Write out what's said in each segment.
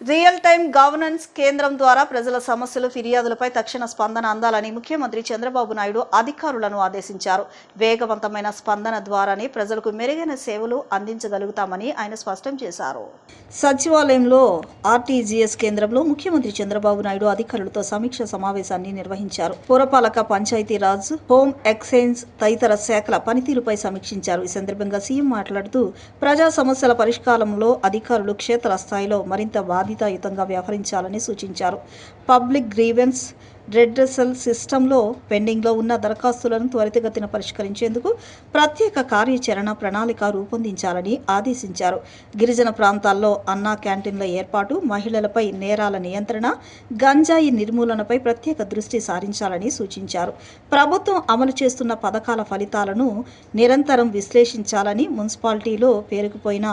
Real time governance కేంద్రం ద్వారా ప్రజల సమస్యలు ఫిర్యాదులపై తక్షణ స్పందన అందాలని ముఖ్యమంత్రి చంద్రబాబు నాయుడు అధికారులను ఆదేశించారు. వేగవంతమైన స్పందన ద్వారానే ప్రజలకు మెరుగైన సేవలు అందించగలుగుతామని ఆయన స్పష్టం చేశారు. సచివాలయంలో ఆర్టీజీఎస్ కేంద్రంలో ముఖ్యమంత్రి చంద్రబాబు నాయుడు అధికారులతో సమీక్ష సమావేశాన్ని నిర్వహించారు. పురపాలక, పంచాయతీరాజ్, హోం ఎక్సైజ్ తదితర శాఖల పనితీరుపై సమీక్షించారు. ఈ సందర్భంగా సీఎం మాట్లాడుతూ ప్రజా సమస్యల పరిష్కారంలో అధికారులు క్షేత్రస్థాయిలో మరింత బాధ్యతాయుతంగా వ్యవహరించాలని సూచించారు. పబ్లిక్ గ్రీవెన్స్ రెడ్రెసల్ సిస్టంలో పెండింగ్లో ఉన్న దరఖాస్తులను త్వరితగతిన పరిష్కరించేందుకు ప్రత్యేక కార్యాచరణ ప్రణాళిక రూపొందించాలని ఆదేశించారు. గిరిజన ప్రాంతాల్లో అన్నా క్యాంటీన్ల ఏర్పాటు, మహిళలపై నేరాల నియంత్రణ, గంజాయి నిర్మూలనపై ప్రత్యేక దృష్టి సారించాలని సూచించారు. ప్రభుత్వం అమలు చేస్తున్న పథకాల ఫలితాలను నిరంతరం విశ్లేషించాలని, మున్సిపాలిటీలో పేరుకుపోయిన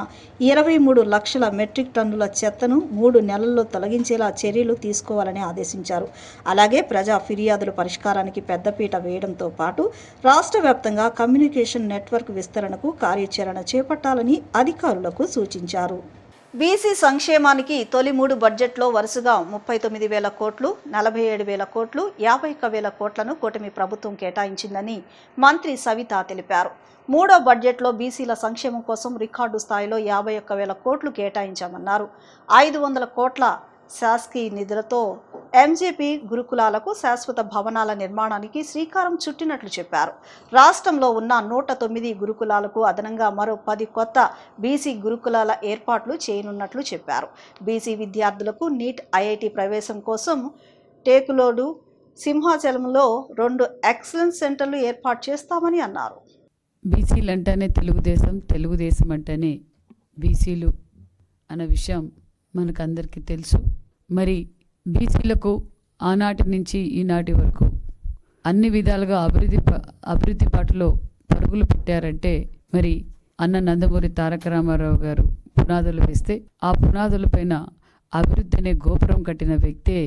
23 లక్షల మెట్రిక్ టన్నుల చెత్తను 3 నెలల్లో తొలగించేలా చర్యలు తీసుకోవాలని ఆదేశించారు. అలాగే ప్రజా ఫిర్యాదుల పరిష్కారానికి పెద్దపీట వేయడంతో పాటు రాష్ట్ర వ్యాప్తంగా కమ్యూనికేషన్ నెట్వర్క్ విస్తరణకు కార్యాచరణ చేపట్టాలని అధికారులకు సూచించారు. బీసీ సంక్షేమానికి తొలి 3 బడ్జెట్లో వరుసగా 39,000 కోట్లు, 47,000 కోట్లు, 51,000 కోట్లను కూటమి ప్రభుత్వం కేటాయించిందని మంత్రి సవిత తెలిపారు. 3వ బడ్జెట్లో బీసీల సంక్షేమం కోసం రికార్డు స్థాయిలో 51,000 కోట్లు కేటాయించామన్నారు. 500 కోట్ల శాసకీయ నిధులతో ఎంజేపీ గురుకులాలకు శాశ్వత భవనాల నిర్మాణానికి శ్రీకారం చుట్టినట్లు చెప్పారు. రాష్ట్రంలో ఉన్న 109 గురుకులాలకు అదనంగా మరో 10 కొత్త బీసీ గురుకులాల ఏర్పాట్లు చేయనున్నట్లు చెప్పారు. బీసీ విద్యార్థులకు నీట్, ఐఐటి ప్రవేశం కోసం టేకులోడు, సింహాచలంలో 2 ఎక్సలెన్స్ సెంటర్లు ఏర్పాటు చేస్తామని అన్నారు. బీసీలు అంటేనే తెలుగుదేశం, తెలుగుదేశం అంటేనే బీసీలు అన్న విషయం మనకు అందరికీ తెలుసు. మరి బీసీలకు ఆనాటి నుంచి ఈనాటి వరకు అన్ని విధాలుగా అభివృద్ధి పాటలో పరుగులు పెట్టారంటే మరి అన్న నందమూరి తారక రామారావు గారు పునాదులు వేస్తే ఆ పునాదులపైన అభివృద్ధి అనే గోపురం కట్టిన వ్యక్తే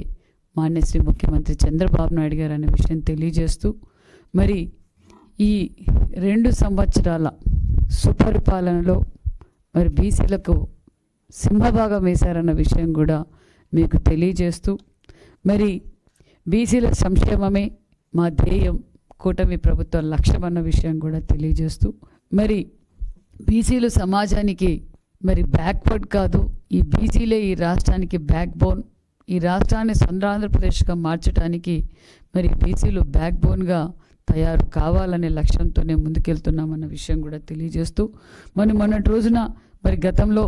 మాన్యశ్రీ ముఖ్యమంత్రి చంద్రబాబు నాయుడు గారు అనే విషయం తెలియజేస్తూ మరి ఈ 2 సంవత్సరాల సుపరిపాలనలో మరి బీసీలకు సింహభాగం వేశారన్న విషయం కూడా మీకు తెలియజేస్తూ మరి బీసీల సంక్షేమమే మా ధ్యేయం, కూటమి ప్రభుత్వ లక్ష్యం అన్న విషయం కూడా తెలియజేస్తూ మరి బీసీలు సమాజానికి మరి బ్యాక్వర్డ్ కాదు, ఈ బీసీలే ఈ రాష్ట్రానికి బ్యాక్ బోన్, ఈ రాష్ట్రాన్ని ఆంధ్రప్రదేశ్గా మార్చడానికి మరి బీసీలు బ్యాక్ బోన్గా తయారు కావాలనే లక్ష్యంతోనే ముందుకెళ్తున్నామన్న విషయం కూడా తెలియజేస్తూ మరి మొన్నటి రోజున మరి గతంలో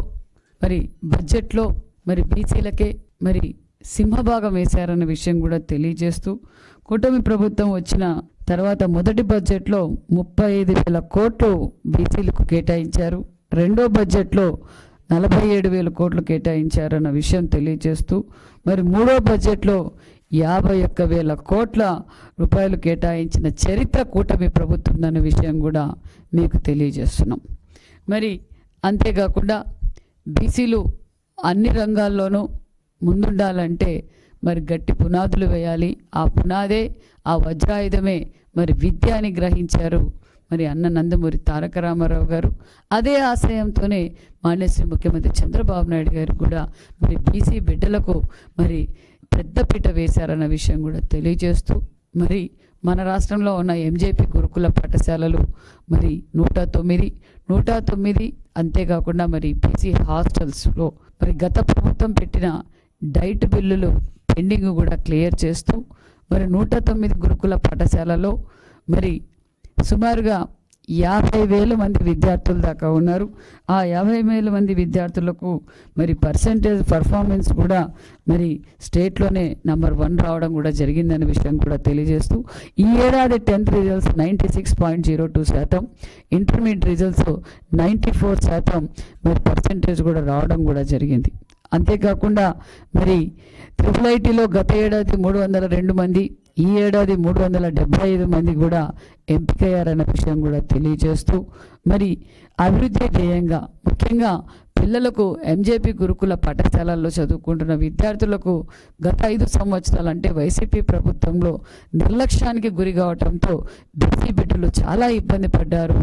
మరి బడ్జెట్లో మరి బీసీలకే మరి సింహభాగం వేశారన్న విషయం కూడా తెలియజేస్తూ కూటమి ప్రభుత్వం వచ్చిన తర్వాత మొదటి బడ్జెట్లో 35,000 కోట్లు బీసీలకు కేటాయించారు. రెండో బడ్జెట్లో 47,000 కోట్లు కేటాయించారన్న విషయం తెలియజేస్తూ మరి మూడో బడ్జెట్లో 51,000 కోట్ల రూపాయలు కేటాయించిన చరిత్ర కూటమి ప్రభుత్వం అన్న విషయం కూడా మీకు తెలియజేస్తున్నాం. మరి అంతేకాకుండా బీసీలు అన్ని రంగాల్లోనూ ముందుండాలంటే మరి గట్టి పునాదులు వేయాలి. ఆ పునాదే, ఆ వజ్రాయుధమే మరి విద్య అని గ్రహించారు మరి అన్న నందమూరి తారక రామారావు గారు. అదే ఆశయంతోనే మాన్యశ్రీ ముఖ్యమంత్రి చంద్రబాబు నాయుడు గారు కూడా మరి బీసీ బిడ్డలకు మరి పెద్దపీట వేశారన్న విషయం కూడా తెలియజేస్తూ మరి మన రాష్ట్రంలో ఉన్న ఎంజేపీ గురుకుల పాఠశాలలు మరి 109 అంతేకాకుండా మరి బీసీ హాస్టల్స్లో మరి గత ప్రభుత్వం పెట్టిన డైట్ బిల్లులు పెండింగ్ కూడా క్లియర్ చేస్తూ మరి 109 గురుకుల పాఠశాలలో మరి సుమారుగా 50,000 మంది విద్యార్థులు దాకా ఉన్నారు. ఆ 50,000 మంది విద్యార్థులకు మరి పర్ఫార్మెన్స్ కూడా మరి స్టేట్లోనే నెంబర్ 1 రావడం కూడా జరిగిందనే విషయం కూడా తెలియజేస్తూ ఈ ఏడాది 10th రిజల్ట్స్ 96.02%, ఇంటర్మీడియట్ రిజల్ట్స్ 94% మరి పర్సెంటేజ్ కూడా రావడం కూడా జరిగింది. అంతేకాకుండా మరి IIITలో గత ఏడాది 302 మంది, ఈ ఏడాది 375 మంది కూడా ఎంపికయ్యారన్న విషయం కూడా తెలియజేస్తూ మరి అభివృద్ధి ధ్యేయంగా ముఖ్యంగా పిల్లలకు ఎంజేపీ గురుకుల పాఠశాలల్లో చదువుకుంటున్న విద్యార్థులకు గత 5 సంవత్సరాలు అంటే వైసీపీ ప్రభుత్వంలో నిర్లక్ష్యానికి గురి కావడంతో బీసీ బిడ్డలు చాలా ఇబ్బంది పడ్డారు.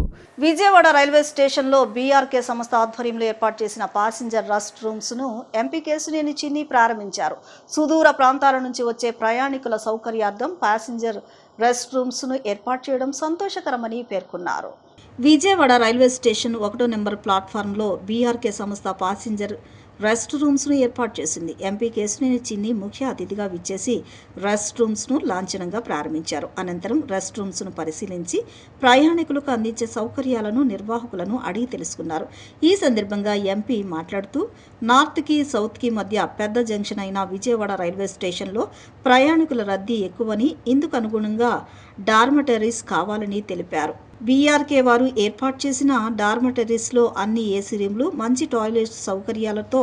విజయవాడ రైల్వే స్టేషన్లో బీఆర్కే సంస్థ ఆధ్వర్యంలో ఏర్పాటు చేసిన ప్యాసింజర్ రెస్ట్ రూమ్స్ను ఎంపీ కేశినేని చిన్ని ప్రారంభించారు. సుదూర ప్రాంతాల నుంచి వచ్చే ప్రయాణికుల సౌకర్యార్థం ప్యాసింజర్ రెస్ట్ రూమ్స్ను ఏర్పాటు చేయడం సంతోషకరమని పేర్కొన్నారు. విజయవాడ రైల్వే స్టేషన్ 1వ నెంబర్ ప్లాట్ఫారంలో బీఆర్కే సంస్థ ప్యాసింజర్ రెస్ట్ రూమ్స్ను ఏర్పాటు చేసింది. ఎంపీ కేశినేని చిన్ని ముఖ్య అతిథిగా విచ్చేసి రెస్ట్ రూమ్స్ను లాంఛనంగా ప్రారంభించారు. అనంతరం రెస్ట్ రూమ్స్ను పరిశీలించి ప్రయాణికులకు అందించే సౌకర్యాలను నిర్వాహకులను అడిగి తెలుసుకున్నారు. ఈ సందర్భంగా ఎంపీ మాట్లాడుతూ నార్త్కి సౌత్కి మధ్య పెద్ద జంక్షన్ అయిన విజయవాడ రైల్వే స్టేషన్లో ప్రయాణికుల రద్దీ ఎక్కువని, ఇందుకు అనుగుణంగా డార్మటరీస్ కావాలని తెలిపారు. బీఆర్కే వారు ఏర్పాటు చేసిన డార్మటరీస్లో అన్ని ఏసీ రూమ్లు, మంచి టాయిలెట్ సౌకర్యాలతో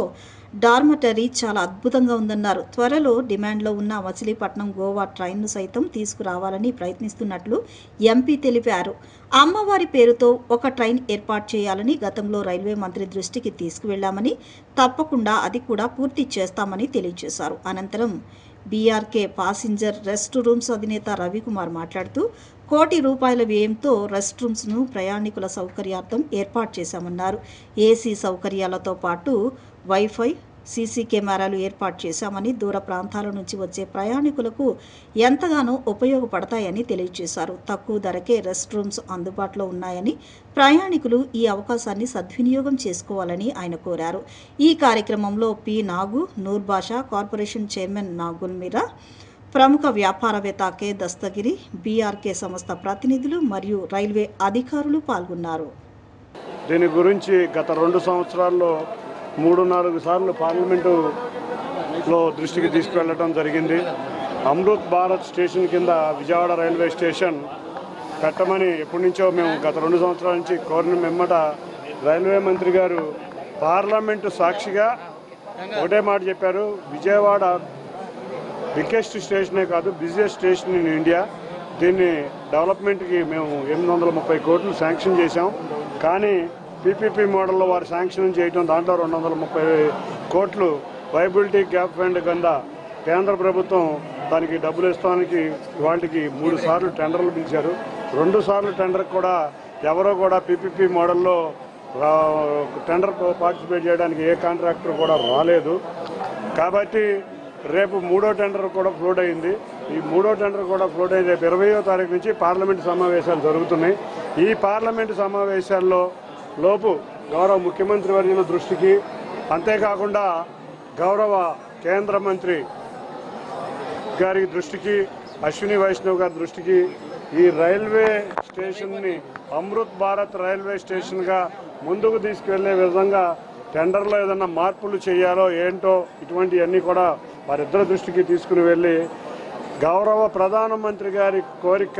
డార్మటరీ చాలా అద్భుతంగా ఉందన్నారు. త్వరలో డిమాండ్లో ఉన్న మచిలీపట్నం గోవా ట్రైన్ను సైతం తీసుకురావాలని ప్రయత్నిస్తున్నట్లు ఎంపీ తెలిపారు. అమ్మవారి పేరుతో ఒక ట్రైన్ ఏర్పాటు చేయాలని గతంలో రైల్వే మంత్రి దృష్టికి తీసుకువెళ్లామని, తప్పకుండా అది కూడా పూర్తి చేస్తామని తెలియజేశారు. అనంతరం బీఆర్కే ప్యాసింజర్ రెస్ట్ రూమ్స్ అధినేత రవికుమార్ మాట్లాడుతూ ₹1 కోటి వ్యయంతో రెస్ట్ రూమ్స్ను ప్రయాణికుల సౌకర్యార్థం ఏర్పాటు చేశామన్నారు. ఏసీ సౌకర్యాలతో పాటు వైఫై, సీసీ కెమెరాలు ఏర్పాటు చేశామని, దూర ప్రాంతాల నుంచి వచ్చే ప్రయాణికులకు ఎంతగానో ఉపయోగపడతాయని తెలియజేశారు. తక్కువ ధరకే రెస్ట్ రూమ్స్ అందుబాటులో ఉన్నాయని, ప్రయాణికులు ఈ అవకాశాన్ని సద్వినియోగం చేసుకోవాలని ఆయన కోరారు. ఈ కార్యక్రమంలో పి నాగు, నూర్ బాషా, కార్పొరేషన్ చైర్మన్ నాగుల్ మీరా, ప్రముఖ వ్యాపారవేత్త కె దస్తగిరి, బీఆర్కే సంస్థ ప్రతినిధులు మరియు రైల్వే అధికారులు పాల్గొన్నారు. దీని గురించి గత 2 సంవత్సరాల్లో 3-4 సార్లు పార్లమెంటులో దృష్టికి తీసుకువెళ్ళడం జరిగింది. అమృత్ భారత్ స్టేషన్ కింద విజయవాడ రైల్వే స్టేషన్ కట్టమని ఎప్పటి నుంచో మేము గత 2 సంవత్సరాల నుంచి కోరిన మెమ్మట రైల్వే మంత్రి గారు పార్లమెంటు సాక్షిగా ఒకటే మాట చెప్పారు. విజయవాడ బిగ్గెస్ట్ స్టేషనే కాదు, బిజియెస్ట్ స్టేషన్ ఇన్ ఇండియా. దీన్ని డెవలప్మెంట్కి మేము 830 కోట్లు శాంక్షన్ చేశాం. కానీ పీపీపీ మోడల్లో వారు శాంక్షన్ చేయడం, దాంట్లో 230 కోట్లు వైబిలిటీ గ్యాప్ ఫండ్ కింద కేంద్ర ప్రభుత్వం దానికి డబ్బులు ఇస్తానికి వాటికి 3 సార్లు టెండర్లు పిలిచారు. 2 సార్లు టెండర్ కూడా ఎవరో కూడా పీపీపీ మోడల్లో టెండర్ పార్టిసిపేట్ చేయడానికి ఏ కాంట్రాక్టర్ కూడా రాలేదు. కాబట్టి రేపు 3వ టెండర్ కూడా ఫ్లోట్ అయింది. ఈ 3వ టెండర్ కూడా ఫ్లోట్ అయింది. రేపు 20వ తారీఖు నుంచి పార్లమెంటు సమావేశాలు జరుగుతున్నాయి. ఈ పార్లమెంటు సమావేశాల్లో లోపు గౌరవ ముఖ్యమంత్రి వర్యుల దృష్టికి, అంతేకాకుండా గౌరవ కేంద్ర మంత్రి గారి దృష్టికి, అశ్విని వైష్ణవ్ గారి దృష్టికి ఈ రైల్వే స్టేషన్ని అమృత్ భారత్ రైల్వే స్టేషన్గా ముందుకు తీసుకువెళ్లే విధంగా టెండర్లో ఏదన్నా మార్పులు చేయాలో ఏంటో ఇటువంటివన్నీ కూడా వారిద్దరి దృష్టికి తీసుకుని వెళ్ళి గౌరవ ప్రధానమంత్రి గారి కోరిక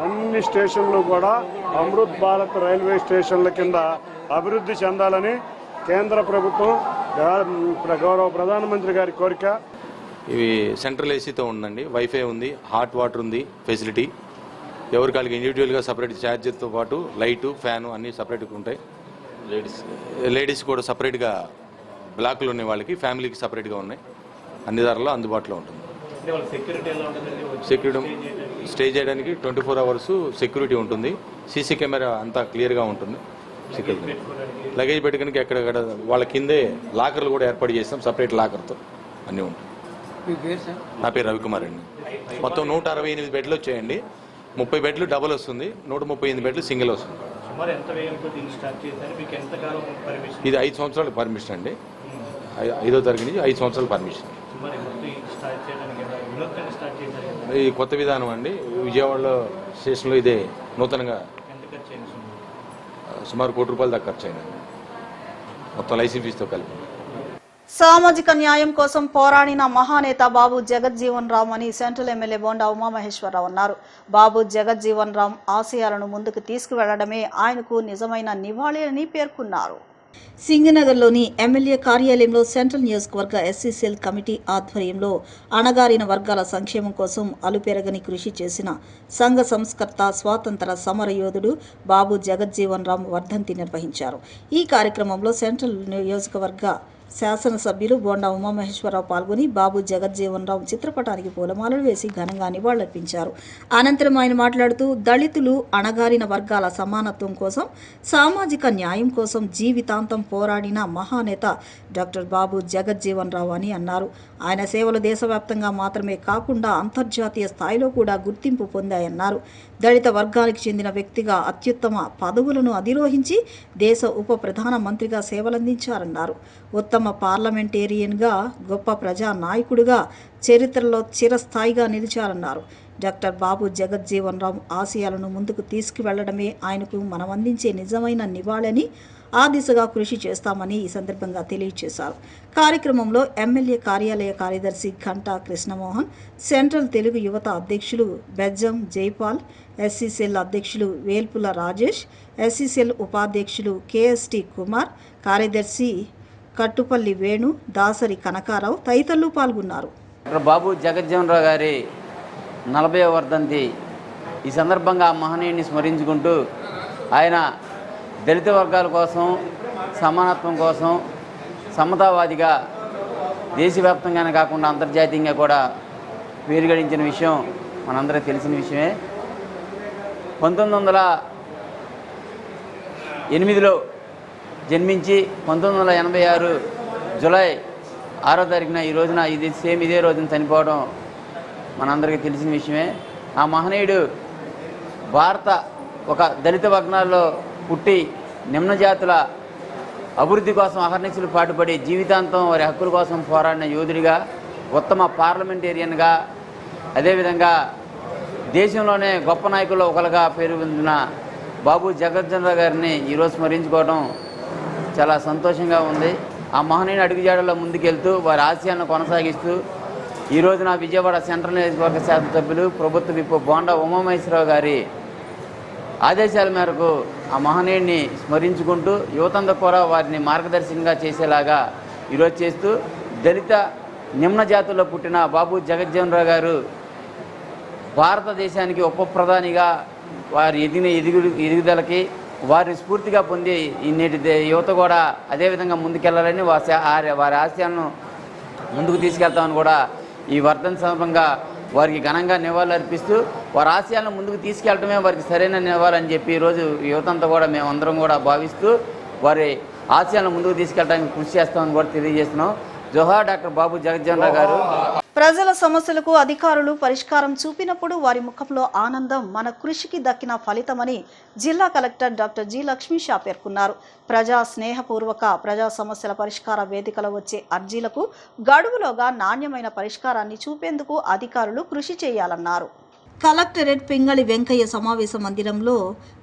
అన్ని స్టేషన్లు కూడా అమృత్ భారత్ రైల్వే స్టేషన్ల కింద అభివృద్ధి చెందాలని కేంద్ర ప్రభుత్వం గౌరవ ప్రధానమంత్రి గారి కోరిక. ఇవి సెంట్రల్ ఏసీతో ఉందండి, వైఫై ఉంది, హాట్ వాటర్ ఉంది ఫెసిలిటీ. ఎవరికి వాళ్ళకి ఇండివిజువల్గా సపరేట్ ఛార్జర్తో పాటు లైటు, ఫ్యాను అన్నీ సపరేట్గా ఉంటాయి. లేడీస్ కూడా సపరేట్గా బ్లాక్లు ఉన్నాయి, వాళ్ళకి ఫ్యామిలీకి సపరేట్గా ఉన్నాయి. అన్ని ధరల్లో అందుబాటులో ఉంటుంది. సెక్యూరిటీ స్టే చేయడానికి 24 అవర్స్ సెక్యూరిటీ ఉంటుంది. సీసీ కెమెరా అంతా క్లియర్గా ఉంటుంది. సెక్యూరిటీ లగేజ్ పెట్టుకోడానికి ఎక్కడెక్కడ వాళ్ళ కిందే లాకర్లు కూడా ఏర్పాటు చేస్తాం, సపరేట్ లాకర్తో అన్నీ ఉంటాయి. నా పేరు రవికుమార్ అండి. మొత్తం 168 బెడ్లు వచ్చాయండి. 30 బెడ్లు డబుల్ వస్తుంది, 138 బెడ్లు సింగిల్ వస్తుంది. ఇది 5 సంవత్సరాల పర్మిషన్ అండి. 5వ తరగతి నుంచి 5 సంవత్సరాల పర్మిషన్. ఈ కొత్త విధానం అండి. విజయవాడలో స్టేషన్లో ఇదే నూతనంగా సుమారు ₹1 కోటి దాకా ఖర్చు అయిందండి, మొత్తం లైసెన్స్ ఫీజుతో కలిపి. సామాజిక న్యాయం కోసం పోరాడిన మహానేత బాబు జగజ్జీవన్ రామ్ అని సెంట్రల్ ఎమ్మెల్యే బోండా ఉమామహేశ్వరరావు అన్నారు. బాబు జగజ్జీవన్ రామ్ ఆశయాలను ముందుకు తీసుకువెళ్లడమే ఆయనకు నిజమైన నివాళి అని పేర్కొన్నారు. సింగనగర్లోని ఎమ్మెల్యే కార్యాలయంలో సెంట్రల్ నియోజకవర్గ ఎస్సీ సెల్ కమిటీ ఆధ్వర్యంలో అణగారిన వర్గాల సంక్షేమం కోసం అలుపెరగని కృషి చేసిన సంఘ సంస్కర్త స్వాతంత్ర సమరయోధుడు బాబు జగజ్జీవన్ రామ్ వర్ధంతి నిర్వహించారు. ఈ కార్యక్రమంలో సెంట్రల్ నియోజకవర్గ శాసనసభ్యులు బోండా ఉమామహేశ్వరరావు పాల్గొని బాబు జగజ్జీవన్ రామ్ చిత్రపటానికి పూలమాలలు వేసి ఘనంగా నివాళులర్పించారు. అనంతరం ఆయన మాట్లాడుతూ దళితులు, అణగారిన వర్గాల సమానత్వం కోసం, సామాజిక న్యాయం కోసం జీవితాంతం పోరాడిన మహానేత డాక్టర్ బాబు జగజ్జీవన్ రావు అని అన్నారు. ఆయన సేవలు దేశవ్యాప్తంగా మాత్రమే కాకుండా అంతర్జాతీయ స్థాయిలో కూడా గుర్తింపు పొందాయన్నారు. దళిత వర్గానికి చెందిన వ్యక్తిగా అత్యుత్తమ పదవులను అధిరోహించి దేశ ఉప ప్రధాన మంత్రిగా సేవలందించారన్నారు. ఉత్తమ పార్లమెంటేరియన్గా, గొప్ప ప్రజా నాయకుడిగా చరిత్రలో చిరస్థాయిగా నిలిచారన్నారు. డాక్టర్ బాబు జగజ్జీవన్ రామ్ ఆశయాలను ముందుకు తీసుకువెళ్లడమే ఆయనకు మనం అందించే నిజమైన నివాళని, ఆ దిశగా కృషి చేస్తామని ఈ సందర్భంగా తెలియజేశారు. కార్యక్రమంలో ఎమ్మెల్యే కార్యాలయ కార్యదర్శి ఘంటా కృష్ణమోహన్, సెంట్రల్ తెలుగు యువత అధ్యక్షులు బెజ్జం జైపాల్, ఎస్సీ సెల్ అధ్యక్షులు వేల్పుల రాజేష్, ఎస్సీ సెల్ ఉపాధ్యక్షులు కేఎస్టి కుమార్, కార్యదర్శి కట్టుపల్లి వేణు, దాసరి కనకారావు తదితరులు పాల్గొన్నారు. డాక్టర్ బాబు జగజ్జీవన్ రావు గారి 40వ వర్ధంతి ఈ సందర్భంగా ఆ మహనీయుని స్మరించుకుంటూ ఆయన దళిత వర్గాల కోసం, సమానత్వం కోసం సమతావాదిగా దేశవ్యాప్తంగానే కాకుండా అంతర్జాతీయంగా కూడా పేరు గడించిన విషయం మనందరికీ తెలిసిన విషయమే. 1908లో జన్మించి 1986 జూలై 6వ తారీఖున ఈ రోజున ఇదే రోజున చనిపోవడం మనందరికీ తెలిసిన విషయమే. ఆ మహనీయుడు భారత ఒక దళిత వర్గాల్లో పుట్టి నిమ్న జాతుల అభివృద్ధి కోసం అహర్నిశలు పాటుపడి జీవితాంతం వారి హక్కుల కోసం పోరాడిన యోధుడిగా, ఉత్తమ పార్లమెంటేరియన్గా, అదేవిధంగా దేశంలోనే గొప్ప నాయకుల్లో ఒకరుగా పేరు పొందిన బాబు జగజ్జీవన్ రావు గారిని ఈరోజు స్మరించుకోవడం చాలా సంతోషంగా ఉంది. ఆ మహనీయుని అడుగుజాడల్లో ముందుకెళ్తూ వారి ఆశయాలను కొనసాగిస్తూ ఈ రోజున విజయవాడ సెంట్రల్ నియోజకవర్గ శాసనసభ్యులు ప్రభుత్వ విప్ బోండా ఉమామహేశ్వరరావు గారి ఆదేశాల మేరకు ఆ మహనీయుడిని స్మరించుకుంటూ యువతంతా కూడా వారిని మార్గదర్శకంగా చేసేలాగా ఈరోజు చేస్తూ దళిత నిమ్న జాతుల్లో పుట్టిన బాబు జగజ్జీవన్ రావు గారు భారతదేశానికి ఉప ప్రధానిగా వారి ఎదుగుదలకి వారిని స్ఫూర్తిగా పొంది నేటి యువత కూడా అదేవిధంగా ముందుకెళ్లాలని వారి ఆశయాలను ముందుకు తీసుకెళ్తామని కూడా ఈ వర్ధంతి సందర్భంగా వారికి ఘనంగా నివాళులు అర్పిస్తూ వారి ఆశయాలను ముందుకు తీసుకెళ్లడమే వారికి సరైన నివాళని చెప్పి ఈరోజు యువతంతా కూడా మేమందరం కూడా భావిస్తూ వారి ఆశయాలను ముందుకు తీసుకెళ్ళడానికి కృషి చేస్తామని కూడా తెలియజేస్తున్నాం. జోహార్ డాక్టర్ బాబు జగజ్జీవన్ రావు గారు. ప్రజల సమస్యలకు అధికారులు పరిష్కారం చూపినప్పుడు వారి ముఖంలో ఆనందం మన కృషికి దక్కిన ఫలితమని జిల్లా కలెక్టర్ డాక్టర్ జి లక్ష్మీషా పేర్కొన్నారు. ప్రజా స్నేహపూర్వక ప్రజా సమస్యల పరిష్కార వేదికలో వచ్చే అర్జీలకు గడువులోగా నాణ్యమైన పరిష్కారాన్ని చూపేందుకు అధికారులు కృషి చేయాలన్నారు. కలెక్టరేట్ పింగళి వెంకయ్య సమావేశ మందిరంలో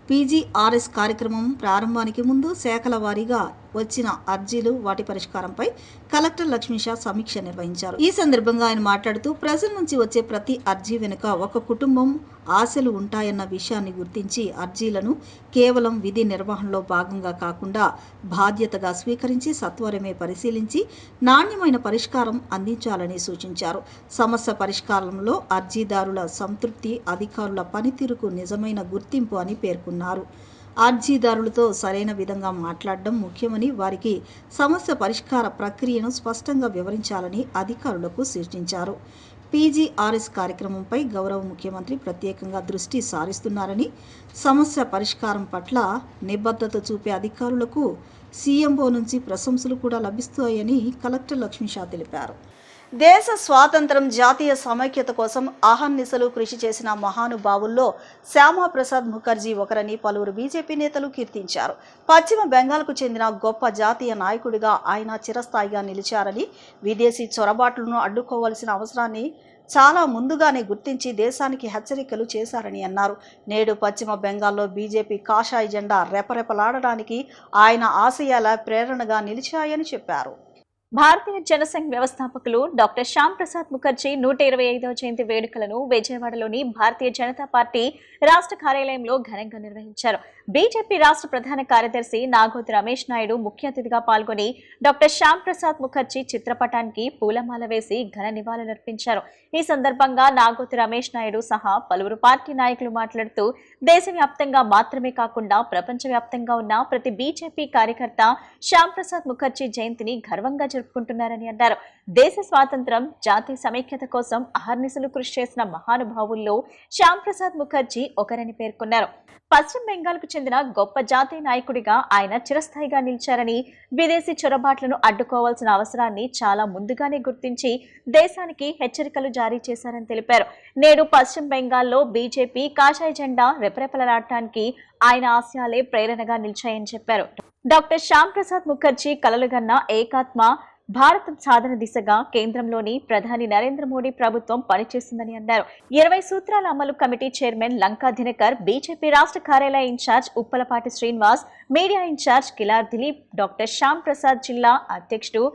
పీజీఆర్ఎస్ కార్యక్రమం ప్రారంభానికి ముందు శాఖల వారీగా వచ్చిన అర్జీలు, వాటి పరిష్కారంపై కలెక్టర్ లక్ష్మీషా సమీక్ష నిర్వహించారు. ఈ సందర్భంగా ఆయన మాట్లాడుతూ ప్రజల నుంచి వచ్చే ప్రతి అర్జీ వెనుక ఒక కుటుంబం ఆశలు ఉంటాయన్న విషయాన్ని గుర్తించి అర్జీలను కేవలం విధి నిర్వహణలో భాగంగా కాకుండా బాధ్యతగా స్వీకరించి సత్వరమే పరిశీలించి నాణ్యమైన పరిష్కారం అందించాలని సూచించారు. సమస్య పరిష్కారంలో అర్జీదారుల సంతృప్తి అధికారుల పనితీరుకు నిజమైన గుర్తింపు అని పేర్కొన్నారు. అర్జీదారులతో సరైన విధంగా మాట్లాడడం ముఖ్యమని, వారికి సమస్య పరిష్కార ప్రక్రియను స్పష్టంగా వివరించాలని అధికారులకు సూచించారు. పీజీఆర్ఎస్ కార్యక్రమంపై గౌరవ ముఖ్యమంత్రి ప్రత్యేకంగా దృష్టి సారిస్తున్నారని, సమస్య పరిష్కారం పట్ల నిబద్ధత చూపే అధికారులకు సీఎంఓ నుంచి ప్రశంసలు కూడా లభిస్తాయని కలెక్టర్ లక్ష్మీషా తెలిపారు. దేశ స్వాతంత్రం, జాతీయ సమైక్యత కోసం అహర్నిశలు కృషి చేసిన మహానుభావుల్లో శ్యామాప్రసాద్ ముఖర్జీ ఒకరని పలువురు బీజేపీ నేతలు కీర్తించారు. పశ్చిమ బెంగాల్కు చెందిన గొప్ప జాతీయ నాయకుడిగా ఆయన చిరస్థాయిగా నిలిచారని, విదేశీ చొరబాట్లను అడ్డుకోవాల్సిన అవసరాన్ని చాలా ముందుగానే గుర్తించి దేశానికి హెచ్చరికలు చేశారని అన్నారు. నేడు పశ్చిమ బెంగాల్లో బీజేపీ కాషాయ జెండా రెపరెపలాడడానికి ఆయన ఆశయాల ప్రేరణగా నిలిచాయని చెప్పారు. భారతీయ జనసంఘ్ వ్యవస్థాపకులు డాక్టర్ శ్యామ్ ప్రసాద్ ముఖర్జీ 125వ జయంతి వేడుకలను విజయవాడలోని భారతీయ జనతా పార్టీ రాష్ట్ర కార్యాలయంలో ఘనంగా నిర్వహించారు. బీజేపీ రాష్ట్ర ప్రధాన కార్యదర్శి నాగోతి రమేష్ నాయుడు ముఖ్య అతిథిగా పాల్గొని డాక్టర్ శ్యామ్ ప్రసాద్ ముఖర్జీ చిత్రపటానికి పూలమాల వేసి ఘన నివాళులర్పించారు. ఈ సందర్భంగా నాగోతి రమేష్ నాయుడు సహా పలువురు పార్టీ నాయకులు మాట్లాడుతూ దేశవ్యాప్తంగా మాత్రమే కాకుండా ప్రపంచవ్యాప్తంగా ఉన్న ప్రతి బీజేపీ కార్యకర్త శ్యామ్ ప్రసాద్ ముఖర్జీ జయంతిని గర్వంగా జరుపుకుంటున్నారని అన్నారు. దేశ స్వాతంత్ర్యం, జాతీయ సమైక్యత కోసం అహర్నిశలు కృషి చేసిన మహానుభావుల్లో శ్యామ్ ప్రసాద్ ముఖర్జీ ఒకరని పేర్కొన్నారు. పశ్చిమ బెంగాల్కు చెందిన గొప్ప జాతీయ నాయకుడిగా ఆయన చిరస్థాయిగా నిలిచారని, విదేశీ చొరబాట్లను అడ్డుకోవాల్సిన అవసరాన్ని చాలా ముందుగానే గుర్తించి దేశానికి హెచ్చరికలు జారీ చేశారని తెలిపారు. నేడు పశ్చిమ బెంగాల్లో బీజేపీ కాషాయ జెండా రెపరెపలాడటానికి ఆయన ఆశయాలే ప్రేరణగా నిలిచాయని చెప్పారు. డాక్టర్ శ్యామ్ ప్రసాద్ ముఖర్జీ కలలుగన్న ఏకాత్మ భారతం సాధన దిశగా కేంద్రంలోని ప్రధాని నరేంద్ర మోడీ ప్రభుత్వం పనిచేస్తుందని అన్నారు. 20 సూత్రాల అమలు committee chairman Lanka Dinakar, BJP రాష్ట్ర కార్యాలయ incharge Uppalapati Srinivas, media incharge Kilar Dilip, doctor Syam Prasad జిల్లా అధ్యక్షుడు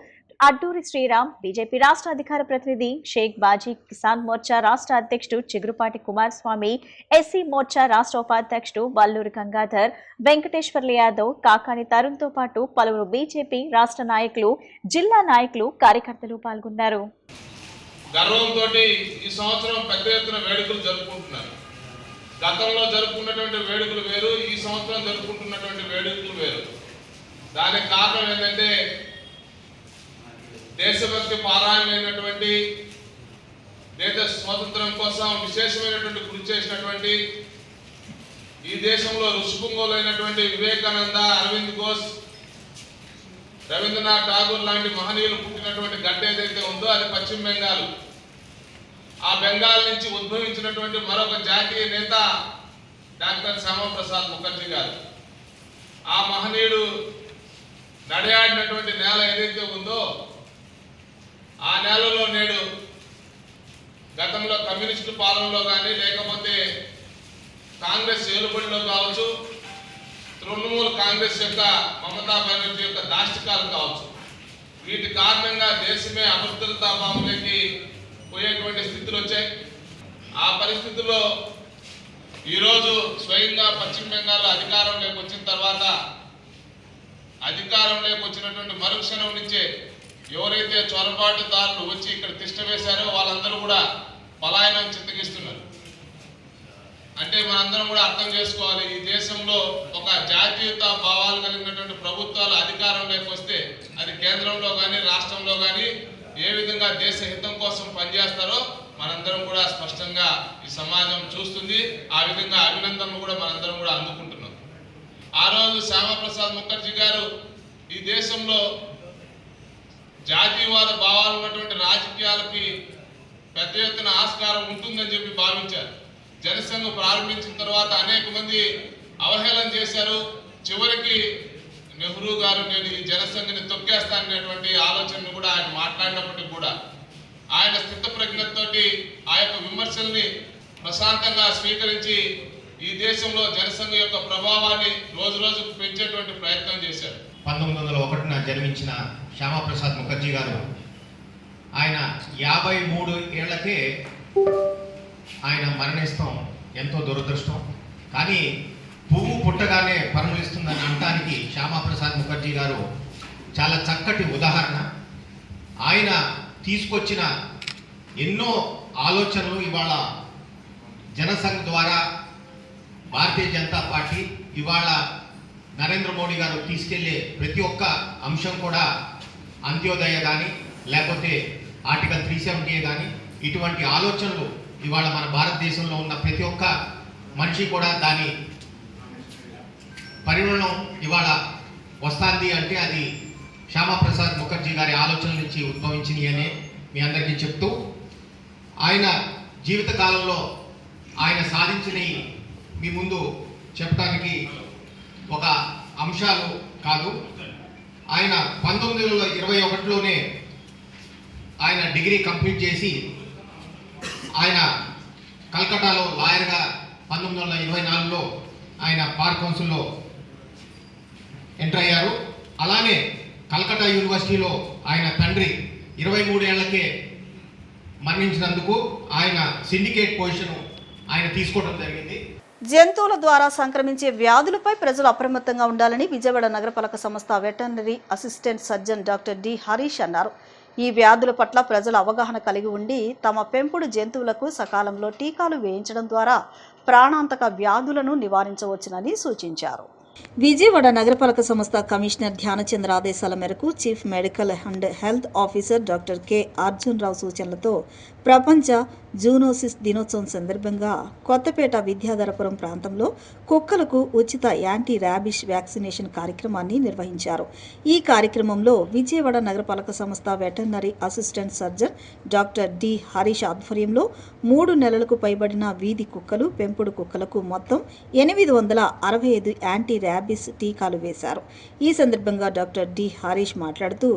అడ్డూరి శ్రీరామ్, బీజేపీ రాష్ట్ర అధికార ప్రతినిధి షేక్ బాజీ, కిసాన్ మోర్చా రాష్ట్ర అధ్యక్షుడు చిగురుపాటి కుమారస్వామి, ఎస్సీ మోర్చా రాష్ట్ర ఉపాధ్యక్షుడు వల్లూరి గంగాధర్, వెంకటేశ్వర్ల యాదవ్, కాకాని తరుణ్తో పాటు పలువురు బీజేపీ రాష్ట్ర నాయకులు, జిల్లా నాయకులు, కార్యకర్తలు పాల్గొన్నారు. గర్వంతో ఈ సంవత్సరం పెద్ద ఎత్తున వేడుకలు జరుపుకుంటున్నారు. గతంలో జరుపుకున్నటువంటి వేడుకలు వేరు, ఈ సంవత్సరం జరుపుకుంటున్నటువంటి వేడుకలు వేరు. దానికి కారణం ఏంటంటే దేశభక్తి పారాయణమైనటువంటి, దేశ స్వాతంత్రం కోసం విశేషమైనటువంటి కృషి చేసినటువంటి, ఈ దేశంలో ఋషిపుంగవులైనటువంటి వివేకానంద, అరవింద్ ఘోష్, రవీంద్రనాథ్ ఠాగూర్ లాంటి మహనీయులు పుట్టినటువంటి గడ్డ ఏదైతే ఉందో అది పశ్చిమ బెంగాల్. ఆ బెంగాల్ నుంచి ఉద్భవించినటువంటి మరొక జాతీయ నేత డాక్టర్ శ్యామప్రసాద్ ముఖర్జీ గారు. ఆ మహనీయుడు నడయాడినటువంటి నేల ఏదైతే ఉందో ఆ నేలలో నేడు గతంలో కమ్యూనిస్టు పాలనలో కానీ, లేకపోతే కాంగ్రెస్ ఏలుబడిలో కావచ్చు, తృణమూల్ కాంగ్రెస్ యొక్క మమతా బెనర్జీ యొక్క దాష్టికాలు కావచ్చు, వీటి కారణంగా దేశమే అభద్రతాభావంలోకి పోయేటువంటి స్థితులు వచ్చాయి. ఆ పరిస్థితుల్లో ఈరోజు స్వయంగా పశ్చిమ బెంగాల్లో అధికారంలోకి వచ్చిన తర్వాత, అధికారంలోకి వచ్చినటువంటి మరుక్షణం నుంచే ఎవరైతే చొరబాటుదారులు వచ్చి ఇక్కడ తిష్ట వేశారో వాళ్ళందరూ కూడా పలాయనం చిత్తగిస్తున్నారు. అంటే మనందరం కూడా అర్థం చేసుకోవాలి, ఈ దేశంలో ఒక జాతీయతా భావాలు కలిగినటువంటి ప్రభుత్వాలు అధికారంలోకి వస్తే అది కేంద్రంలో కానీ రాష్ట్రంలో కానీ ఏ విధంగా దేశ హితం కోసం పనిచేస్తారో మనందరం కూడా స్పష్టంగా ఈ సమాజం చూస్తుంది. ఆ విధంగా అభినందనలు కూడా మనందరం కూడా అందుకుంటున్నాం. ఆ రోజు శ్యామప్రసాద్ ముఖర్జీ గారు ఈ దేశంలో జాతీయవాద భావాలు ఉన్నటువంటి రాజకీయాలకి పెద్ద ఎత్తున ఆస్కారం ఉంటుందని చెప్పి భావించారు. జనసంఘ్ ప్రారంభించిన తర్వాత అనేక మంది అవహేళన చేశారు. చివరికి నెహ్రూ గారు నేను ఈ జనసంఘ్ని తొక్కేస్తాననేటువంటి ఆలోచనను కూడా ఆయన మాట్లాడినప్పటికీ కూడా ఆయన స్థితప్రజ్ఞతోటి ఆ యొక్క విమర్శల్ని ప్రశాంతంగా స్వీకరించి ఈ దేశంలో జనసంఘ యొక్క ప్రభావాన్ని రోజు రోజుకు పెంచేటువంటి ప్రయత్నం చేశారు. 1901 జన్మించిన శ్యామప్రసాద్ ముఖర్జీ గారు ఆయన 53 ఏళ్లకే ఆయన మరణిస్తాం ఎంతో దురదృష్టం. కానీ పువ్వు పుట్టగానే పరిమళిస్తుందని అనటానికి శ్యామప్రసాద్ ముఖర్జీ గారు చాలా చక్కటి ఉదాహరణ. ఆయన తీసుకొచ్చిన ఎన్నో ఆలోచనలు ఇవాళ జనసంఘ్ ద్వారా భారతీయ జనతా పార్టీ ఇవాళ నరేంద్ర మోడీ గారు తీసుకెళ్లే ప్రతి ఒక్క అంశం కూడా అంత్యోదయ కానీ లేకపోతే ఆర్టికల్ 370 కానీ ఇటువంటి ఆలోచనలు ఇవాళ మన భారతదేశంలో ఉన్న ప్రతి ఒక్క మనిషి కూడా దాని పరిణామం ఇవాళ వస్తుంది అంటే అది శ్యామప్రసాద్ ముఖర్జీ గారి ఆలోచనల నుంచి ఉద్భవించినవి అని మీ అందరికీ చెప్తూ, ఆయన జీవితకాలంలో ఆయన సాధించినవి మీ ముందు చెప్పడానికి ఒక అంశాలు కాదు. ఆయన 1921లోనే ఆయన డిగ్రీ కంప్లీట్ చేసి ఆయన కల్కటాలో లాయర్గా 1924లో ఆయన బార్ కౌన్సిల్లో ఎంటర్ అయ్యారు. అలానే కల్కట్టా యూనివర్సిటీలో ఆయన తండ్రి 23 ఏళ్లకే మరణించినందుకు ఆయన సిండికేట్ పొజిషన్ ఆయన తీసుకోవడం జరిగింది. జంతువుల ద్వారా సంక్రమించే వ్యాధులపై ప్రజలు అప్రమత్తంగా ఉండాలని విజయవాడ నగరపాలక సంస్థ veterinary assistant surgeon doctor D Harish అన్నారు. ఈ వ్యాధుల పట్ల ప్రజలు అవగాహన కలిగి ఉండి తమ పెంపుడు జంతువులకు సకాలంలో టీకాలు వేయించడం ద్వారా ప్రాణాంతక వ్యాధులను నివారించవచ్చునని సూచించారు. విజయవాడ నగరపాలక సంస్థ కమిషనర్ ధ్యానచంద్ర ఆదేశాల మేరకు chief medical and health officer doctor K Arjun Rao సూచనలతో ప్రపంచ జూనోసిస్ దినోత్సవం సందర్భంగా కొత్తపేట విద్యాధరపురం ప్రాంతంలో కుక్కలకు ఉచిత యాంటీ ర్యాబిస్ వ్యాక్సినేషన్ కార్యక్రమాన్ని నిర్వహించారు. ఈ కార్యక్రమంలో విజయవాడ నగరపాలక సంస్థ veterinary assistant surgeon doctor D Harish ఆధ్వర్యంలో 3 నెలలకు పైబడిన వీధి కుక్కలు, పెంపుడు కుక్కలకు మొత్తం 865 యాంటీ ర్యాబిస్ టీకాలు వేశారు. ఈ సందర్భంగా డాక్టర్ డి హరీష్ మాట్లాడుతూ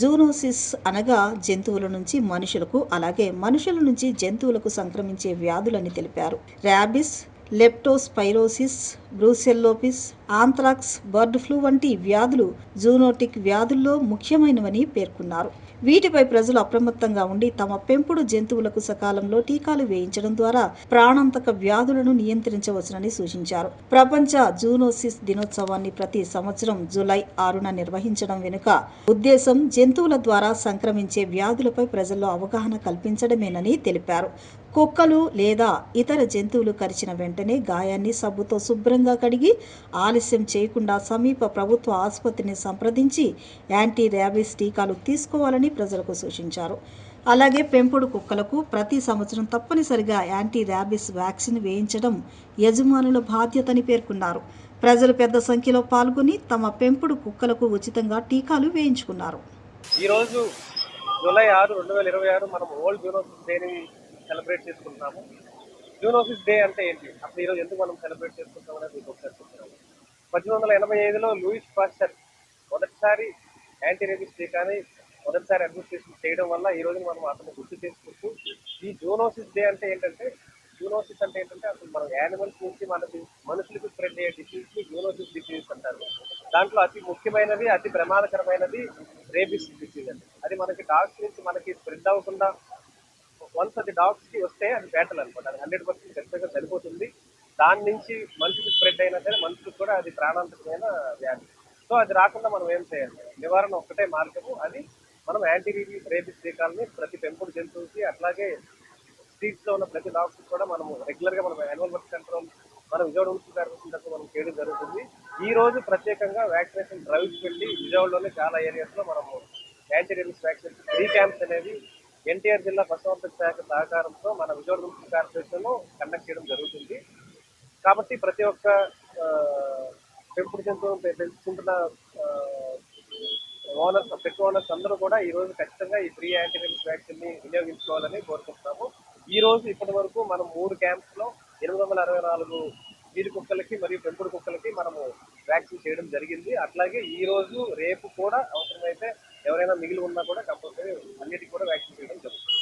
జూనోసిస్ అనగా జంతువుల నుంచి మనుషులకు, అలాగే మనుషుల నుంచి జంతువులకు సంక్రమించే వ్యాధులని తెలిపారు. Rabies, leptospirosis, brucellosis, anthrax, bird flu వంటి వ్యాధులు జూనోటిక్ వ్యాధుల్లో ముఖ్యమైనవని పేర్కొన్నారు. వీటిపై ప్రజలు అప్రమత్తంగా ఉండి తమ పెంపుడు జంతువులకు సకాలంలో టీకాలు వేయించడం ద్వారా ప్రాణాంతక వ్యాధులను నియంత్రించవచ్చునని సూచించారు. ప్రపంచ జూనోసిస్ దినోత్సవాన్ని ప్రతి సంవత్సరం జూలై 6న నిర్వహించడం వెనుక ఉద్దేశం జంతువుల ద్వారా సంక్రమించే వ్యాధులపై ప్రజల్లో అవగాహన కల్పించడమేనని తెలిపారు. కుక్కలు లేదా ఇతర జంతువులు కరిచిన వెంటనే గాయాన్ని సబ్బుతో శుభ్రంగా కడిగి ఆలస్యం చేయకుండా సమీప ప్రభుత్వ ఆసుపత్రిని సంప్రదించి యాంటీ ర్యాబిస్ టీకాలు తీసుకోవాలని ప్రజలకు సూచించారు. అలాగే పెంపుడు కుక్కలకు ప్రతి సంవత్సరం తప్పనిసరిగా యాంటీ ర్యాబిస్ వ్యాక్సిన్ వేయించడం యజమానుల బాధ్యతని పేర్కొన్నారు. ప్రజలు పెద్ద సంఖ్యలో పాల్గొని తమ పెంపుడు కుక్కలకు ఉచితంగా టీకాలు వేయించుకున్నారు. ఈరోజు జూలై 6, 2026 మనం వరల్డ్ జూనోసిస్ డేని సెలబ్రేట్ చేసుకుంటున్నాము. జూనోసిస్ డే అంటే ఏంటి, అసలు ఈరోజు ఎందుకు మనం సెలబ్రేట్ చేసుకుంటాం అనేది మీకు ఒకసారి చెప్తున్నాము. 1885లో లూయిస్ పాస్టర్ మొదటిసారి యాంటీ రేబిస్ టీకాని మొదటిసారి అడ్మినిస్ట్రేషన్ చేయడం వల్ల ఈ రోజు మనం అతను గుర్తు చేసుకుంటూ ఈ జూనోసిస్ డే అంటే ఏంటంటే, జూనోసిస్ అంటే ఏంటంటే అసలు మనం యానిమల్స్ నుంచి మనకి మనుషులకు స్ప్రెడ్ అయ్యే డిసీజ్ని జూనోసిస్ డిసీజ్ అంటారు. దాంట్లో అతి ముఖ్యమైనది, అతి ప్రమాదకరమైనది రేబిస్ డిసీజ్ అండి. అది మనకి డాగ్స్ నుంచి మనకి స్ప్రెడ్ అవ్వకుండా వన్స్ అది డాగ్స్కి వస్తే అది బ్యాటల్ అనమాట. అది 100% ఖచ్చితంగా చనిపోతుంది. దాని నుంచి మనిషికి స్ప్రెడ్ అయినా సరే మనుషులకు కూడా అది ప్రాణాంతకమైన వ్యాధి. సో అది రాకుండా మనం ఏం చేయాలి, నివారణ ఒక్కటే మార్గము, అది మనం యాంటీ రేబిస్ టీకాలని ప్రతి పెంపుడు జంతువుకి, అట్లాగే స్ట్రీట్స్లో ఉన్న ప్రతి డాగ్స్కి కూడా మనము రెగ్యులర్గా మనం యాన్యువల్ వర్క్ కంట్రోల్ మనం విజయవాడ మున్సిపల్ కార్పొరేషన్ మనం చేయడం జరుగుతుంది. ఈ రోజు ప్రత్యేకంగా వ్యాక్సినేషన్ డ్రైవ్స్ వెళ్ళి విజయవాడలోనే చాలా ఏరియాస్లో మనము యాంటీ రేబిస్ వ్యాక్సిన్ 3 క్యాంప్స్ అనేది ఎన్టీఆర్ జిల్లా పశుసంవర్ధక శాఖ సహకారంతో మన విజయవాడ మున్సిపల్ కార్పొరేషన్ కండక్ట్ చేయడం జరుగుతుంది. కాబట్టి ప్రతి ఒక్క పెంపుడు జంతువులను పెంచుకుంటున్న ఓనర్స్, పెట్ ఓనర్స్ అందరూ కూడా ఈ రోజు ఖచ్చితంగా ఈ ఫ్రీ యాంటీ రేబిస్ వ్యాక్సిన్ ని వినియోగించుకోవాలని కోరుకుంటున్నాము. ఈ రోజు ఇప్పటి వరకు మనం 3 క్యాంప్స్ లో 864 వీధి కుక్కలకి మరియు పెంపుడు కుక్కలకి మనము వ్యాక్సిన్ చేయడం జరిగింది. అట్లాగే ఈ రోజు రేపు కూడా అవసరమైతే ఎవరైనా మిగిలి ఉన్నా కూడా కంపల్సరీ అన్నిటికీ కూడా వ్యాక్సిన్ చేయడం జరుగుతుంది.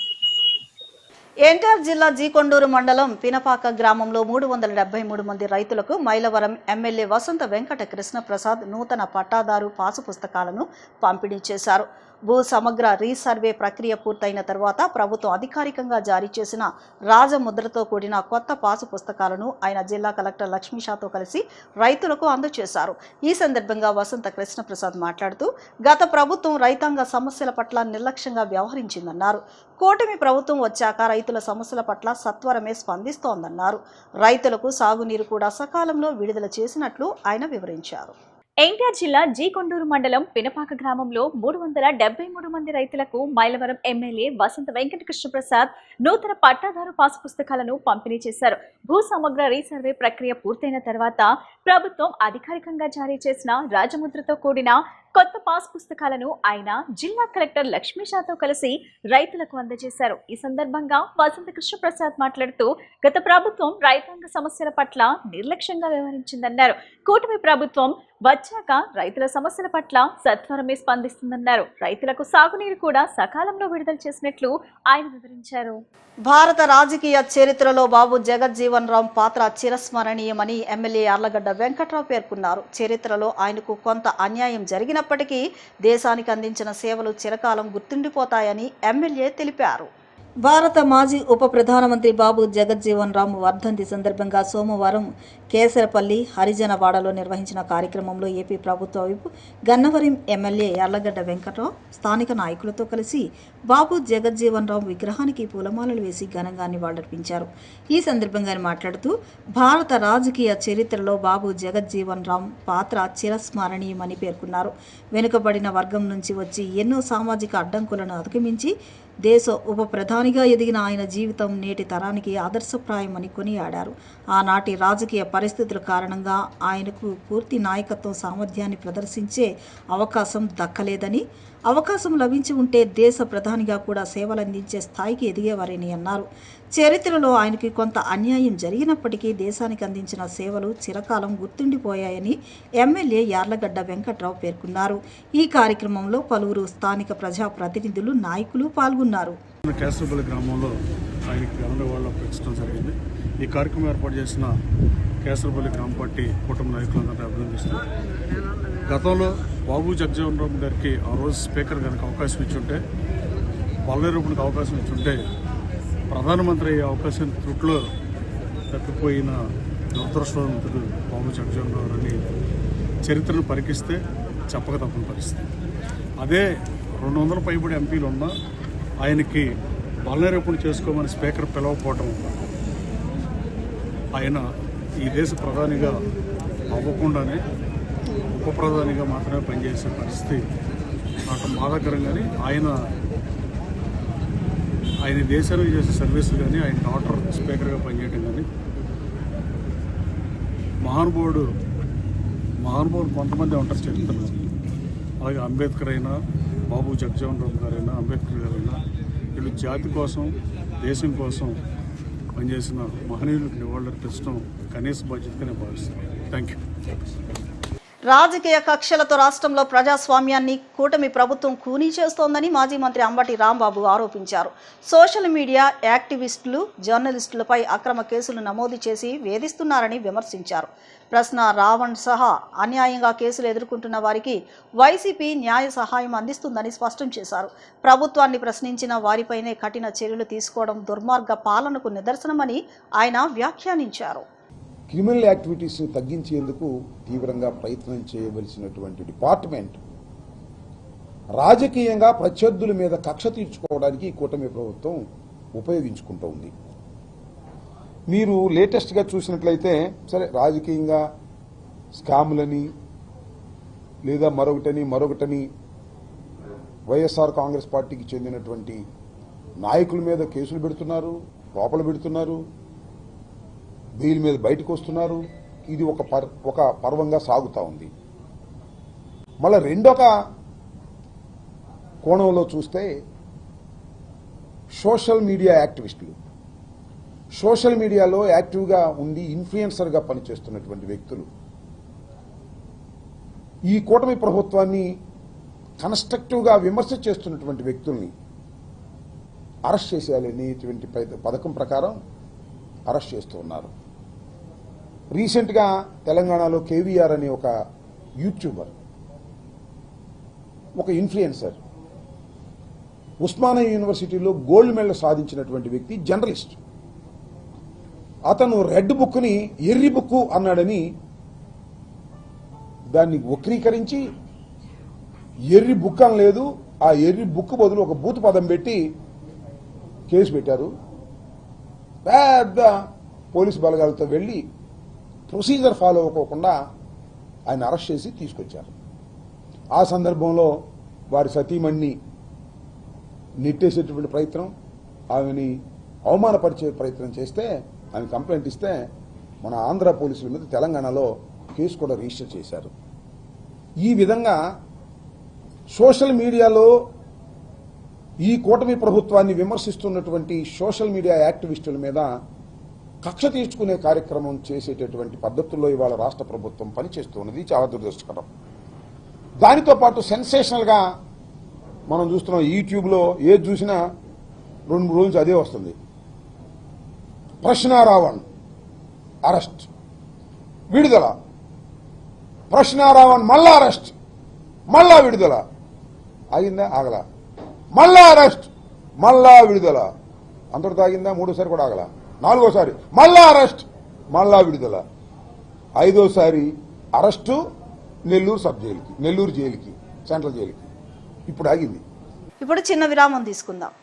ఎన్టీఆర్ జిల్లా జీకొండూరు మండలం పినపాక గ్రామంలో 373 మంది రైతులకు మైలవరం ఎమ్మెల్యే వసంత వెంకట కృష్ణ ప్రసాద్ నూతన పట్టాదారు పాసు పుస్తకాలను పంపిణీ చేశారు. భూ సమగ్ర రీసర్వే ప్రక్రియ పూర్తయిన తర్వాత ప్రభుత్వం అధికారికంగా జారీ చేసిన రాజముద్రతో కూడిన కొత్త పాసు పుస్తకాలను ఆయన జిల్లా కలెక్టర్ లక్ష్మీషాతో కలిసి రైతులకు అందజేశారు. ఈ సందర్భంగా వసంత కృష్ణప్రసాద్ మాట్లాడుతూ గత ప్రభుత్వం రైతాంగ సమస్యల పట్ల నిర్లక్ష్యంగా వ్యవహరించిందన్నారు. కూటమి ప్రభుత్వం వచ్చాక రైతుల సమస్యల పట్ల సత్వరమే స్పందిస్తోందన్నారు. రైతులకు సాగునీరు కూడా సకాలంలో విడుదల చేసినట్లు ఆయన వివరించారు. ఎన్టీఆర్ జిల్లా జీకొండూరు మండలం పినపాక గ్రామంలో 373 మంది రైతులకు మైలవరం ఎమ్మెల్యే వసంత వెంకట కృష్ణప్రసాద్ నూతన పట్టాదారు పాసు పుస్తకాలను పంపిణీ చేశారు. భూ సమగ్ర రీసర్వే ప్రక్రియ పూర్తయిన తర్వాత ప్రభుత్వం అధికారికంగా జారీ చేసిన రాజముద్రతో కూడిన కొత్త పాస్ పుస్తకాలను ఆయన జిల్లా కలెక్టర్ లక్ష్మీషాతో కలిసి రైతులకు అందజేశారు. ఈ సందర్భంగా వసంత కృష్ణప్రసాద్ మాట్లాడుతూ గత ప్రభుత్వం రైతాంగ సమస్యల పట్ల నిర్లక్ష్యంగా వ్యవహరించిందన్నారు. కూటమి ప్రభుత్వం వచ్చాక రైతుల సమస్యల పట్ల సత్వరమే స్పందిస్తుందన్నారు. రైతులకు సాగునీరు కూడా సకాలంలో విడుదల చేసినట్లు ఆయన వివరించారు. భారత రాజకీయ చరిత్రలో బాబు జగజ్జీవన్ రామ్ పాత్ర చిరస్మరణీయమని ఎమ్మెల్యే యార్లగడ్డ వెంకట్రావు పేర్కొన్నారు. చరిత్రలో ఆయనకు కొంత అన్యాయం జరిగినప్పటికీ అయినప్పటికీ దేశానికి అందించిన సేవలు చిరకాలం గుర్తుండిపోతాయని ఎమ్మెల్యే తెలిపారు. భారత మాజీ ఉప ప్రధానమంత్రి బాబు జగజ్జీవన్ రామ్ వర్ధంతి సందర్భంగా సోమవారం కేసరపల్లి హరిజనవాడలో నిర్వహించిన కార్యక్రమంలో ఏపీ ప్రభుత్వ విప్ గన్నవరం ఎమ్మెల్యే యార్లగడ్డ వెంకట్రావు స్థానిక నాయకులతో కలిసి బాబు జగజ్జీవన్ రామ్ విగ్రహానికి పూలమాలలు వేసి ఘనంగా నివాళులర్పించారు. ఈ సందర్భంగా ఆయన మాట్లాడుతూ భారత రాజకీయ చరిత్రలో బాబు జగజ్జీవన్ రామ్ పాత్ర చిరస్మరణీయమని పేర్కొన్నారు. వెనుకబడిన వర్గం నుంచి వచ్చి ఎన్నో సామాజిక అడ్డంకులను అధిగమించి దేశ ఉప ప్రధానిగా ఎదిగిన ఆయన జీవితం నేటి తరానికి ఆదర్శప్రాయమని కొనియాడారు. ఆనాటి రాజకీయ పరిస్థితుల కారణంగా ఆయనకు పూర్తి నాయకత్వ సామర్థ్యాన్ని ప్రదర్శించే అవకాశం దక్కలేదని, అవకాశం లభించి ఉంటే దేశ ప్రధానిగా కూడా సేవలందించే స్థాయికి ఎదిగేవారని అన్నారు. చరిత్రలో ఆయనకి కొంత అన్యాయం జరిగినప్పటికీ దేశానికి అందించిన సేవలు చిరకాలం గుర్తుండిపోయాయని ఎమ్మెల్యే యార్లగడ్డ వెంకట్రావు పేర్కొన్నారు. ఈ కార్యక్రమంలో పలువురు స్థానిక ప్రజాప్రతినిధులు, నాయకులు పాల్గొన్నారు. కేసరపల్లి గ్రామంలో ఆయనకి గౌరవాళ్ళు అర్పించడం జరిగింది. ఈ కార్యక్రమం ఏర్పాటు చేసిన కేసరపల్లి గ్రామ పార్టీ కుటుంబ నాయకులందరినీ అభినందిస్తూ, గతంలో బాబు జగజ్జీవన్ రామ్ గారికి ఆ రోజు స్పీకర్ కనుక అవకాశం ఇచ్చుంటే, పల్లెరూపునికి అవకాశం ఇచ్చుంటే ప్రధానమంత్రి అయ్యే అవకాశం త్రుట్లో తప్పిపోయిన దురదృష్టవంతుడు బాబు జగజ్జీవన్ రామ్ అని చరిత్రను పరికిస్తే చెప్పక తప్పని పరిస్థితి. అదే 200 పైబడి ఎంపీలు ఉన్నా ఆయనకి పల్లెరూపుని చేసుకోమని స్పీకర్ పిలవకపోవటం, ఆయన ఈ దేశ ప్రధానిగా అవ్వకుండానే ఉప ప్రధానిగా మాత్రమే పనిచేసే పరిస్థితి నాకు బాధాకరంగానే, ఆయన దేశానికి చేసే సర్వీసులు కానీ, ఆయన డాక్టర్ స్పీకర్గా పనిచేయటం కానీ, మహానుభావుడు కొంతమంది ఉంటారు చరిత్రలో. అలాగే అంబేద్కర్ అయినా, బాబు జగజ్జీవన్ రామ్ గారైనా, అంబేద్కర్ గారైనా, వీళ్ళు జాతి కోసం, దేశం కోసం పనిచేసిన మహనీయులకు నివాళులర్పించడం కనీస బాధ్యతగానే భావిస్తాను. Thank you. రాజకీయ కక్షలతో రాష్ట్రంలో ప్రజాస్వామ్యాన్ని కూటమి ప్రభుత్వం కూనీ చేస్తోందని మాజీ మంత్రి అంబటి రాంబాబు ఆరోపించారు. సోషల్ మీడియా యాక్టివిస్టులు, జర్నలిస్టులపై అక్రమ కేసులు నమోదు చేసి వేధిస్తున్నారని విమర్శించారు. ప్రశ్న రావణ్ సహా అన్యాయంగా కేసులు ఎదుర్కొంటున్న వారికి వైసీపీ న్యాయ సహాయం అందిస్తుందని స్పష్టం చేశారు. ప్రభుత్వాన్ని ప్రశ్నించిన వారిపైనే కఠిన చర్యలు తీసుకోవడం దుర్మార్గ పాలనకు నిదర్శనమని ఆయన వ్యాఖ్యానించారు. క్రిమినల్ యాక్టివిటీస్ని తగ్గించేందుకు తీవ్రంగా ప్రయత్నం చేయవలసినటువంటి డిపార్ట్మెంట్ రాజకీయంగా ప్రత్యర్థుల మీద కక్ష తీర్చుకోవడానికి కూటమి ప్రభుత్వం ఉపయోగించుకుంటోంది. మీరు లేటెస్ట్గా చూసినట్లయితే, సరే రాజకీయంగా స్కాములని లేదా మరొకటని వైఎస్ఆర్ కాంగ్రెస్ పార్టీకి చెందినటువంటి నాయకుల మీద కేసులు పెడుతున్నారు, లోపల పెడుతున్నారు, బెయిల్ మీద బయటకు వస్తున్నారు. ఇది ఒక పర్వంగా సాగుతూ ఉంది. మళ్ళీ రెండొక కోణంలో చూస్తే సోషల్ మీడియా యాక్టివిస్టులు, సోషల్ మీడియాలో యాక్టివ్గా ఉండి ఇన్ఫ్లుయెన్సర్గా పనిచేస్తున్నటువంటి వ్యక్తులు ఈ కూటమి ప్రభుత్వాన్ని కన్స్ట్రక్టివ్గా విమర్శ చేస్తున్నటువంటి వ్యక్తుల్ని అరెస్ట్ చేసేయాలనేటువంటి పథకం ప్రకారం అరెస్ట్ చేస్తూ ఉన్నారు. రీసెంట్గా తెలంగాణలో కేవీఆర్ అనే ఒక యూట్యూబర్, ఒక ఇన్ఫ్లుయెన్సర్, ఉస్మానియా యూనివర్సిటీలో గోల్డ్ మెడల్ సాధించినటువంటి వ్యక్తి, జర్నలిస్ట్. అతను రెడ్ బుక్ని ఎర్రి బుక్కు అన్నాడని దాన్ని వక్రీకరించి ఎర్రి బుక్ అని లేదు, ఆ ఎర్రి బుక్ బదులు ఒక బూతు పదం పెట్టి కేసు పెట్టారు. పెద్ద పోలీసు బలగాలతో వెళ్ళి ప్రొసీజర్ ఫాలో అవ్వకుండా ఆయన అరెస్ట్ చేసి తీసుకొచ్చారు. ఆ సందర్భంలో వారి సతీమణిని నెట్టేసేటువంటి ప్రయత్నం, ఆమెని అవమానపరిచే ప్రయత్నం చేస్తే, ఆమె కంప్లైంట్ ఇస్తే మన ఆంధ్ర పోలీసుల మీద తెలంగాణలో కేసు కూడా రిజిస్టర్ చేశారు. ఈ విధంగా సోషల్ మీడియాలో ఈ కూటమి ప్రభుత్వాన్ని విమర్శిస్తున్నటువంటి సోషల్ మీడియా యాక్టివిస్టుల మీద కక్ష తీర్చుకునే కార్యక్రమం చేసేటటువంటి పద్ధతుల్లో ఇవాళ రాష్ట్ర ప్రభుత్వం పనిచేస్తున్నది. చాలా దురదృష్టకరం. దానితో పాటు సెన్సేషనల్గా మనం చూస్తున్నాం, యూట్యూబ్లో ఏది చూసినా 2-3 రోజులు అదే వస్తుంది. ప్రశ్న రావణ్ అరెస్ట్, విడుదల, ప్రశ్న రావణ్ మళ్ళా అరెస్ట్, మళ్ళా విడుదల. ఆగిందా? ఆగలా. మళ్ళా అరెస్ట్, మళ్ళా విడుదల. అంతటితో ఆగిందా? మూడోసారి కూడా ఆగలా. నాలుగోసారి మళ్ళా అరెస్ట్, మళ్ళా విడుదల. ఐదోసారి అరెస్టు నెల్లూరు సబ్ జైలుకి, నెల్లూరు జైలుకి, సెంట్రల్ జైలుకి. ఇప్పుడు ఆగింది. ఇప్పుడు చిన్న విరామం తీసుకుందాం.